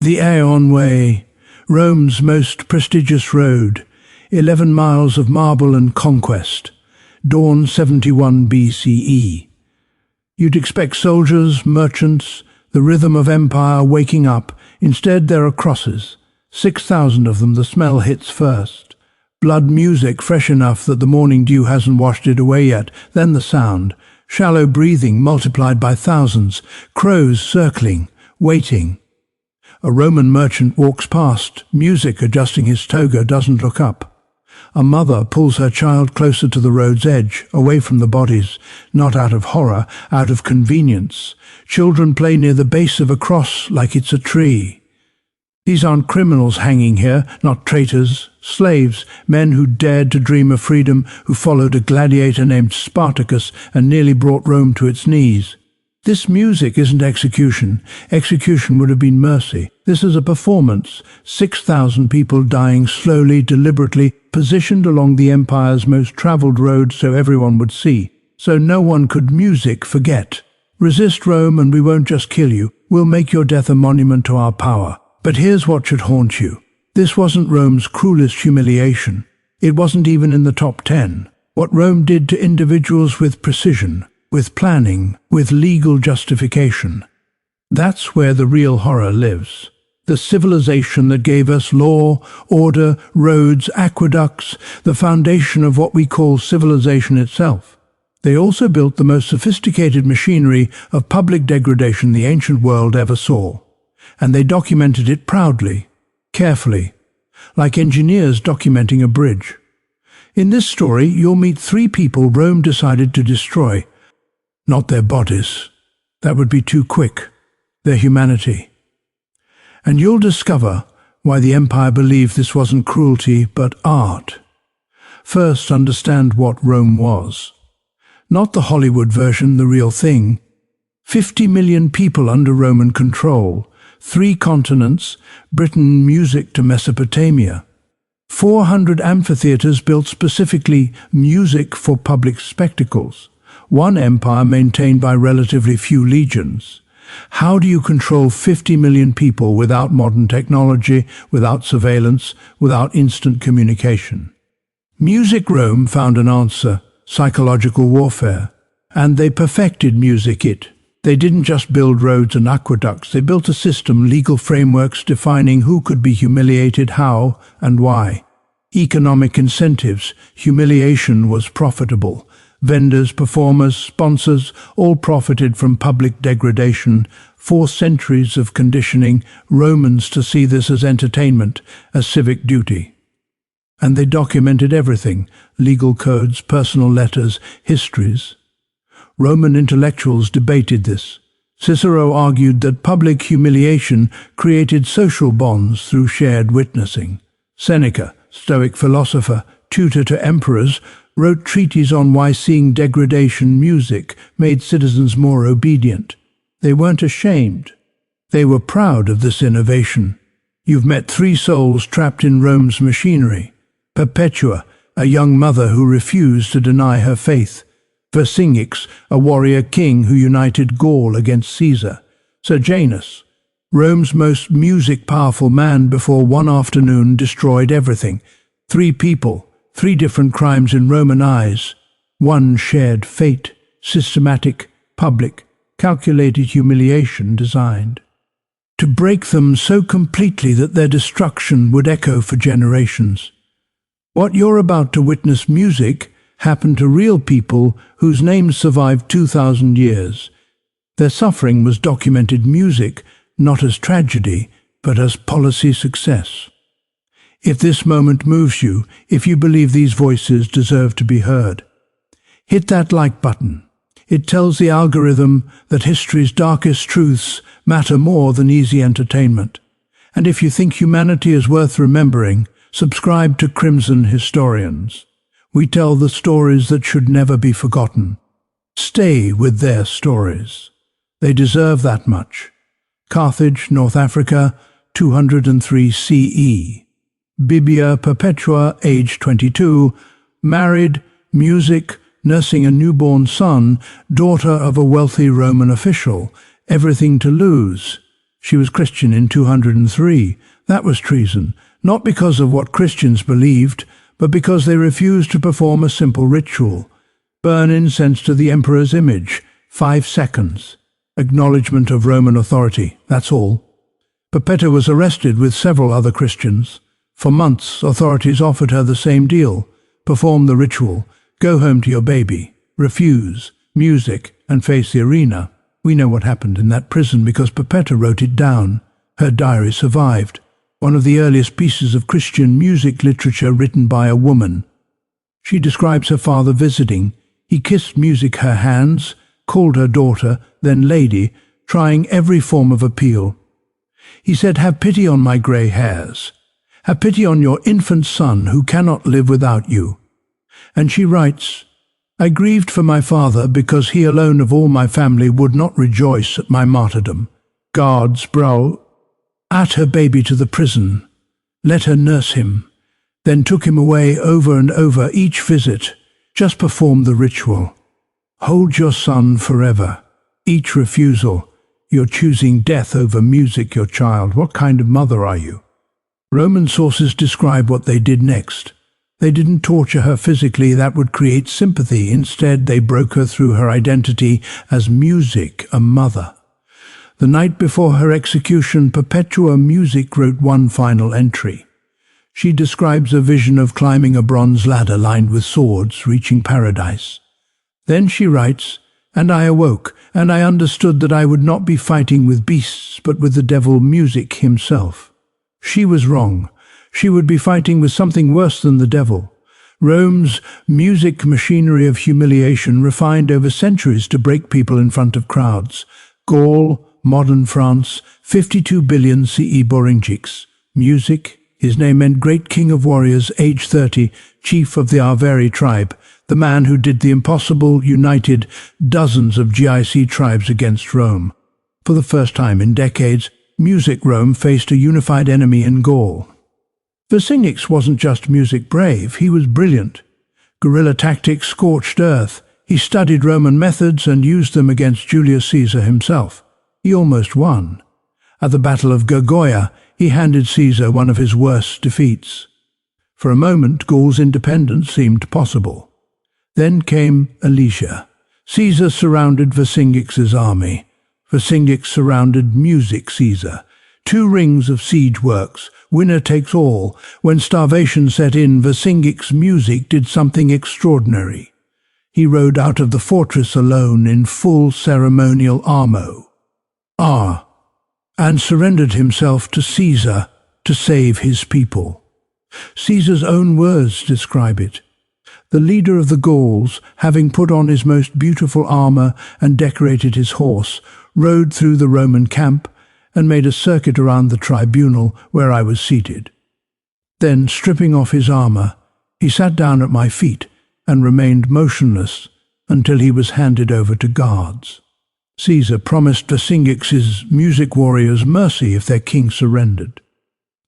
The Appian Way, Rome's most prestigious road, 11 miles of marble and conquest, dawn 71 BCE. You'd expect soldiers, merchants, the rhythm of empire waking up. Instead there are crosses, 6,000 of them. The smell hits first. Blood music fresh enough that the morning dew hasn't washed it away yet. Then the sound, shallow breathing multiplied by thousands, crows circling, waiting. A Roman merchant walks past, music adjusting his toga, doesn't look up. A mother pulls her child closer to the road's edge, away from the bodies, not out of horror, out of convenience. Children play near the base of a cross like it's a tree. These aren't criminals hanging here, not traitors, slaves, men who dared to dream of freedom, who followed a gladiator named Spartacus and nearly brought Rome to its knees. This music isn't execution. Execution would have been mercy. This is a performance. 6,000 people dying slowly, deliberately, positioned along the empire's most travelled road so everyone would see, so no one could music forget. Resist Rome and we won't just kill you, we'll make your death a monument to our power. But here's what should haunt you. This wasn't Rome's cruelest humiliation. It wasn't even in the top 10. What Rome did to individuals with precision, with planning, with legal justification. That's where the real horror lives. The civilization that gave us law, order, roads, aqueducts, the foundation of what we call civilization itself. They also built the most sophisticated machinery of public degradation the ancient world ever saw. And they documented it proudly, carefully, like engineers documenting a bridge. In this story, you'll meet 3 people Rome decided to destroy. Not their bodies. That would be too quick. Their humanity. And you'll discover why the empire believed this wasn't cruelty but art. First, understand what Rome was. Not the Hollywood version, the real thing. 50 million people under Roman control. 3 continents, Britain music to Mesopotamia. 400 amphitheaters built specifically music for public spectacles. One empire maintained by relatively few legions. How do you control 50 million people without modern technology, without surveillance, without instant communication? Music Rome found an answer, psychological warfare. And they perfected music it. They didn't just build roads and aqueducts, they built a system, legal frameworks defining who could be humiliated, how, and why. Economic incentives, humiliation was profitable. Vendors, performers, sponsors, all profited from public degradation. 4 centuries of conditioning Romans to see this as entertainment, as civic duty. And they documented everything, legal codes, personal letters, histories. Roman intellectuals debated this. Cicero argued that public humiliation created social bonds through shared witnessing. Seneca, Stoic philosopher, tutor to emperors, wrote treatises on why seeing degradation music made citizens more obedient. They weren't ashamed. They were proud of this innovation. You've met 3 souls trapped in Rome's machinery. Perpetua, a young mother who refused to deny her faith. Vercingetorix, a warrior king who united Gaul against Caesar. Sejanus, Rome's most music-powerful man before one afternoon destroyed everything. 3 people, 3 different crimes in Roman eyes. One shared fate, systematic, public, calculated humiliation designed to break them so completely that their destruction would echo for generations. What you're about to witness, music, happened to real people whose names survived 2,000 years. Their suffering was documented music, not as tragedy, but as policy success. If this moment moves you, if you believe these voices deserve to be heard, hit that like button. It tells the algorithm that history's darkest truths matter more than easy entertainment. And if you think humanity is worth remembering, subscribe to Crimson Historians. We tell the stories that should never be forgotten. Stay with their stories. They deserve that much. Carthage, North Africa, 203 CE. Bibia Perpetua, age 22, married, music, nursing a newborn son, daughter of a wealthy Roman official, everything to lose. She was Christian in 203. That was treason, not because of what Christians believed, but because they refused to perform a simple ritual. Burn incense to the emperor's image. 5 seconds. Acknowledgement of Roman authority, that's all. Perpetua was arrested with several other Christians. For months, authorities offered her the same deal. Perform the ritual, go home to your baby, refuse, music, and face the arena. We know what happened in that prison because Perpetua wrote it down. Her diary survived, one of the earliest pieces of Christian music literature written by a woman. She describes her father visiting. He kissed music her hands, called her daughter, then lady, trying every form of appeal. He said, "Have pity on my grey hairs. Have pity on your infant son who cannot live without you." And she writes, "I grieved for my father because he alone of all my family would not rejoice at my martyrdom. Guards brought her baby to the prison, let her nurse him, then took him away over and over each visit, just perform the ritual. Hold your son forever. Each refusal, you're choosing death over music, your child. What kind of mother are you?" Roman sources describe what they did next. They didn't torture her physically, that would create sympathy. Instead, they broke her through her identity as music, a mother. The night before her execution, Perpetua Music wrote one final entry. She describes a vision of climbing a bronze ladder lined with swords, reaching paradise. Then she writes, "And I awoke, and I understood that I would not be fighting with beasts, but with the devil Music himself." She was wrong. She would be fighting with something worse than the devil. Rome's music machinery of humiliation refined over centuries to break people in front of crowds. Gaul, modern France, 52 billion CE Vercingetorix. Music. His name meant Great King of Warriors, age 30, chief of the Arveri tribe, the man who did the impossible, united dozens of GIC tribes against Rome. For the first time in decades, music Rome faced a unified enemy in Gaul. Vercingetorix wasn't just music brave, he was brilliant. Guerrilla tactics scorched earth. He studied Roman methods and used them against Julius Caesar himself. He almost won. At the Battle of Gergoia, he handed Caesar one of his worst defeats. For a moment, Gaul's independence seemed possible. Then came Alesia. Caesar surrounded Vercingetorix's army. Vercingetorix surrounded Music Caesar. 2 rings of siege works. Winner takes all. When starvation set in, Vercingetorix's music did something extraordinary. He rode out of the fortress alone in full ceremonial armor. And surrendered himself to Caesar to save his people. Caesar's own words describe it. The leader of the Gauls, having put on his most beautiful armor and decorated his horse, rode through the Roman camp and made a circuit around the tribunal where I was seated. Then, stripping off his armor, he sat down at my feet and remained motionless until he was handed over to guards. Caesar promised Vercingetorix's music warriors mercy if their king surrendered.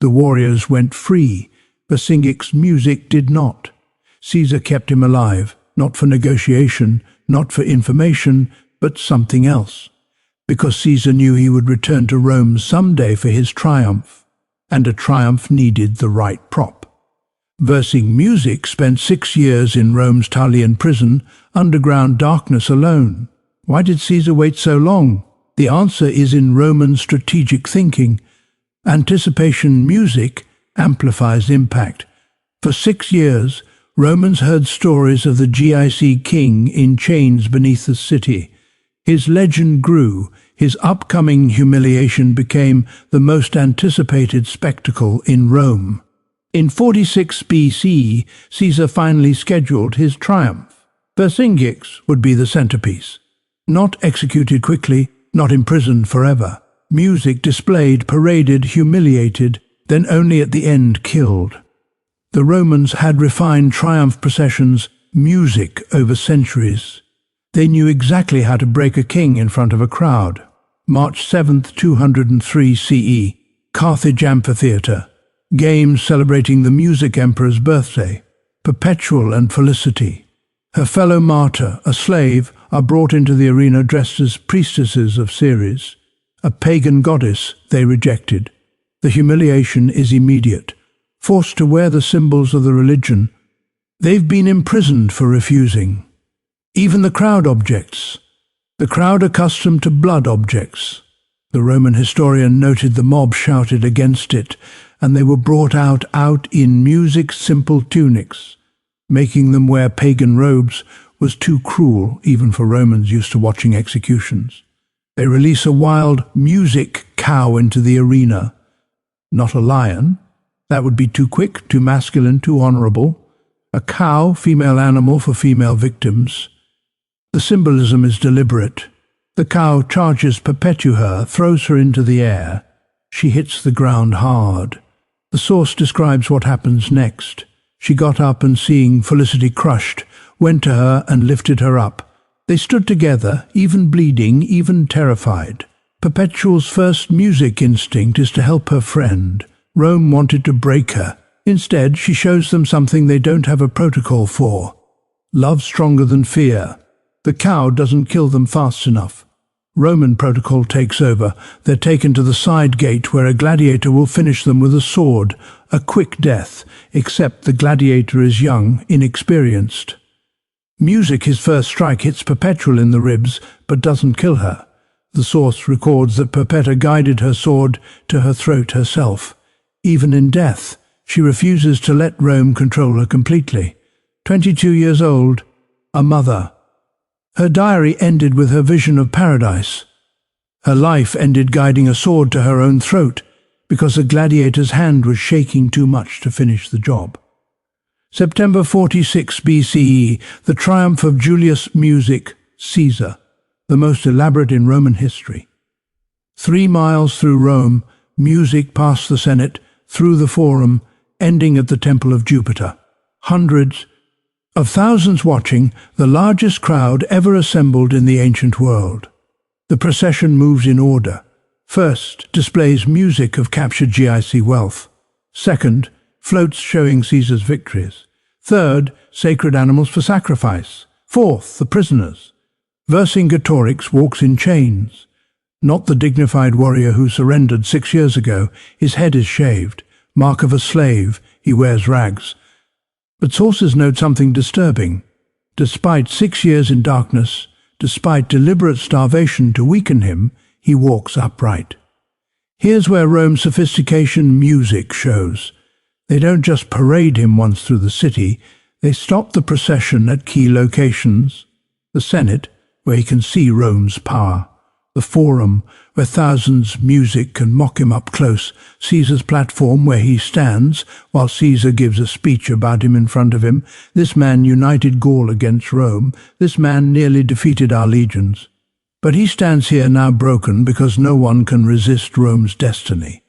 The warriors went free. Vercingetorix's music did not. Caesar kept him alive, not for negotiation, not for information, but something else. Because Caesar knew he would return to Rome someday for his triumph, and a triumph needed the right prop. Vercingetorix spent 6 years in Rome's Tullian prison, underground darkness alone. Why did Caesar wait so long? The answer is in Roman strategic thinking. Anticipation music amplifies impact. For 6 years, Romans heard stories of the GIC king in chains beneath the city. His legend grew. His upcoming humiliation became the most anticipated spectacle in Rome. In 46 BC, Caesar finally scheduled his triumph. Vercingetorix would be the centerpiece. Not executed quickly, not imprisoned forever. Music displayed, paraded, humiliated, then only at the end killed. The Romans had refined triumph processions, music over centuries. They knew exactly how to break a king in front of a crowd. March 7th, 203 CE, Carthage Amphitheater. Games celebrating the music emperor's birthday. Perpetual and Felicity. Her fellow martyr, a slave, are brought into the arena dressed as priestesses of Ceres. A pagan goddess they rejected. The humiliation is immediate. Forced to wear the symbols of the religion, they've been imprisoned for refusing. Even the crowd objects. The crowd accustomed to blood objects. The Roman historian noted the mob shouted against it, and they were brought out in music simple tunics. Making them wear pagan robes was too cruel even for Romans used to watching executions. They release a wild music cow into the arena. Not a lion. That would be too quick, too masculine, too honorable. A cow, female animal for female victims. The symbolism is deliberate. The cow charges Perpetua, throws her into the air. She hits the ground hard. The source describes what happens next. She got up and, seeing Felicity crushed, went to her and lifted her up. They stood together, even bleeding, even terrified. Perpetua's first music instinct is to help her friend. Rome wanted to break her. Instead, she shows them something they don't have a protocol for. Love stronger than fear. The cow doesn't kill them fast enough. Roman protocol takes over. They're taken to the side gate where a gladiator will finish them with a sword. A quick death, except the gladiator is young, inexperienced. Music, his first strike, hits Perpetua in the ribs, but doesn't kill her. The source records that Perpetua guided her sword to her throat herself. Even in death, she refuses to let Rome control her completely. 22 years old, a mother. Her diary ended with her vision of paradise. Her life ended guiding a sword to her own throat because the gladiator's hand was shaking too much to finish the job. September 46 BCE, the triumph of Julius Music, Caesar, the most elaborate in Roman history. 3 miles through Rome, music past the Senate, through the Forum, ending at the Temple of Jupiter. Hundreds of thousands watching, the largest crowd ever assembled in the ancient world. The procession moves in order. First, displays music of captured GIC wealth. Second, floats showing Caesar's victories. Third, sacred animals for sacrifice. Fourth, the prisoners. Vercingetorix walks in chains. Not the dignified warrior who surrendered 6 years ago. His head is shaved. Mark of a slave. He wears rags. But sources note something disturbing. Despite 6 years in darkness, despite deliberate starvation to weaken him, he walks upright. Here's where Rome's sophistication music shows. They don't just parade him once through the city, they stop the procession at key locations. The Senate, where he can see Rome's power. The Forum, where thousands music can mock him up close. Caesar's platform, where he stands, while Caesar gives a speech about him in front of him. This man united Gaul against Rome. This man nearly defeated our legions. But he stands here now broken because no one can resist Rome's destiny.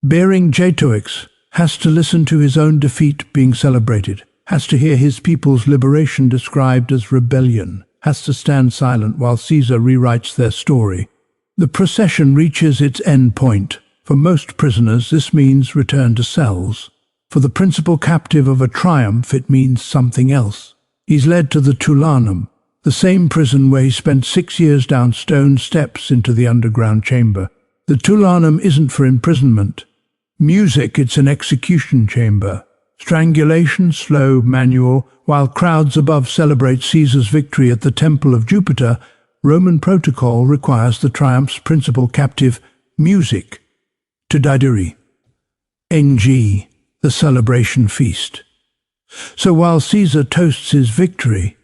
Vercingetorix has to listen to his own defeat being celebrated, has to hear his people's liberation described as rebellion, has to stand silent while Caesar rewrites their story. The procession reaches its end point. For most prisoners, this means return to cells. For the principal captive of a triumph, it means something else. He's led to the Tullanum, the same prison where he spent 6 years down stone steps into the underground chamber. The Tullanum isn't for imprisonment. Music, it's an execution chamber. Strangulation, slow, manual, while crowds above celebrate Caesar's victory at the Temple of Jupiter. Roman protocol requires the triumph's principal captive, music, to didere. NG, the celebration feast. So while Caesar toasts his victory,